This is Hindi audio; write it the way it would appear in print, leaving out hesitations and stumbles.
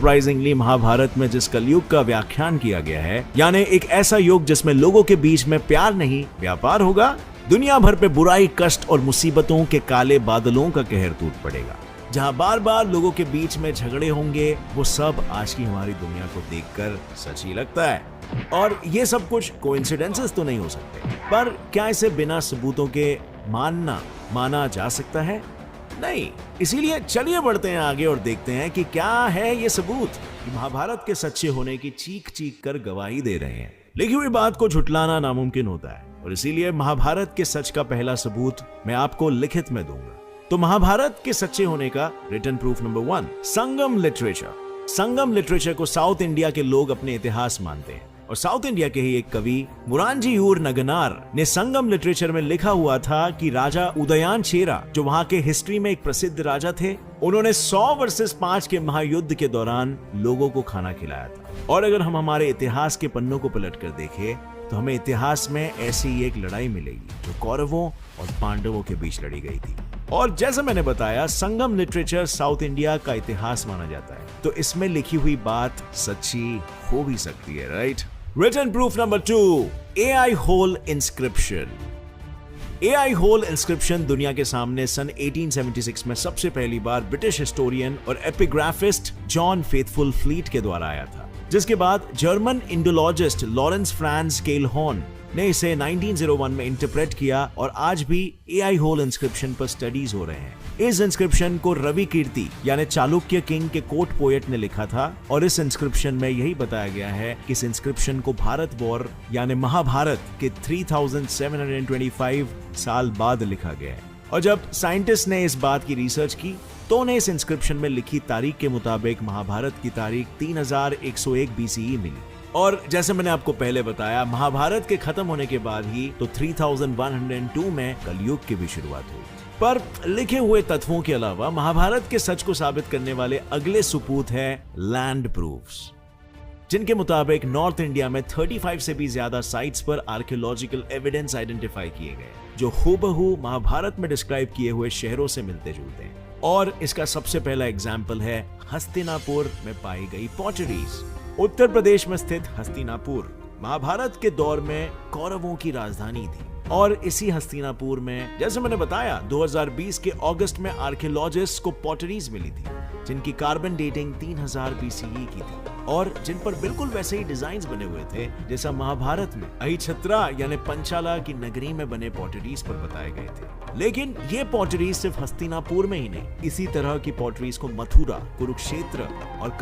सरप्राइजिंगली महाभारत में जिस कलयुग का व्याख्यान किया गया है, यानी एक ऐसा युग जिसमें लोगों के बीच में प्यार नहीं व्यापार होगा, दुनिया भर पे बुराई, कष्ट और मुसीबतों के काले बादलों का कहर टूट पड़ेगा, जहां बार बार लोगों के बीच में झगड़े होंगे, वो सब आज की हमारी दुनिया को देखकर सच ही लगता है। और ये सब कुछ कोइंसिडेंसेस तो नहीं हो सकते, पर क्या इसे बिना सबूतों के माना जा सकता है? नहीं। इसीलिए चलिए बढ़ते हैं आगे और देखते हैं कि क्या है ये सबूत कि महाभारत के सच्चे होने की चीख कर गवाही दे रहे हैं। लिखी हुई बात को झुटलाना नामुमकिन होता है, और इसीलिए महाभारत के सच का पहला सबूत मैं आपको लिखित में दूंगा। तो महाभारत के सच्चे होने का रिटन प्रूफ नंबर 1, संगम लिटरेचर। संगम लिटरेचर को साउथ इंडिया के लोग अपने इतिहास मानते हैं, और साउथ इंडिया के ही एक कवि मुरारजीयूर नगनार ने संगम लिटरेचर में लिखा हुआ था कि राजा उदयन चेरा, जो वहां के हिस्ट्री में एक प्रसिद्ध राजा थे, उन्होंने 100 वर्सेस 5 के महायुद्ध के दौरान लोगों को खाना खिलाया था। और अगर हम हमारे इतिहास के पन्नों को पलटकर देखें तो हमें इतिहास में ऐसी ही एक लड़ाई मिलेगी जो कौरवों और पांडवों के बीच लड़ी गई थी। और जैसा मैंने बताया, संगम लिटरेचर साउथ इंडिया का इतिहास माना जाता है, तो इसमें लिखी हुई बात सच्ची हो भी सकती है, right? Written proof number 2, AI Aihole inscription. AI Aihole inscription दुनिया के सामने सन 1876 में सबसे पहली बार ब्रिटिश हिस्टोरियन और एपिग्राफिस्ट जॉन फेथफुल फ्लीट के द्वारा आया था, जिसके बाद जर्मन इंडोलॉजिस्ट लॉरेंस फ्रांस केलहॉर्न ने इसे 1901 में इंटरप्रेट किया, और आज भी AI होल इंस्क्रिप्शन पर स्टडीज हो रहे हैं। इस इंस्क्रिप्शन को रवि कीर्ति यानी चालुक्य किंग के कोर्ट पोएट ने लिखा था, और इस इंस्क्रिप्शन में यही बताया गया है कि इस इंस्क्रिप्शन को भारत वॉर यानी महाभारत के 3725 साल बाद लिखा गया है। और जब साइंटिस्ट ने इस बात की रिसर्च की तो उन्हें इस इंस्क्रिप्शन में लिखी तारीख के मुताबिक महाभारत की तारीख 3101 BCE मिली। और जैसे मैंने आपको पहले बताया, महाभारत के खत्म होने के बाद ही तो 3102 में कलयुग की भी शुरुआत हुई। पर लिखे हुए तत्वों के अलावा महाभारत के सच को साबित करने वाले अगले सुपूत है लैंड प्रूफ्स, जिनके मुताबिक नॉर्थ इंडिया में 35 से भी ज्यादा साइट्स पर आर्कियोलॉजिकल एविडेंस आइडेंटिफाई किए गए, जो हूबहू महाभारत में डिस्क्राइब किए हुए शहरों से मिलते जुलते हैं। और इसका सबसे पहला एग्जाम्पल है हस्तिनापुर में पाई गई पॉटरीज। उत्तर प्रदेश में स्थित हस्तिनापुर महाभारत के दौर में कौरवों की राजधानी थी, और इसी हस्तिनापुर में, जैसे मैंने बताया, 2020 के अगस्त में आर्कियोलॉजिस्ट को पॉटरीज मिली थी, जिनकी कार्बन डेटिंग 3000 BCE की थी, और जिन पर बिल्कुल वैसे ही डिजाइन बने हुए थे जैसा महाभारत में अहिछत्रा यानी पंचाला की नगरी में बने पॉटरीज पर बताए गए थे। लेकिन ये पॉटरीज सिर्फ हस्तिनापुर में ही नहीं, इसी तरह की पॉटरीज को मथुरा, कुरुक्षेत्र और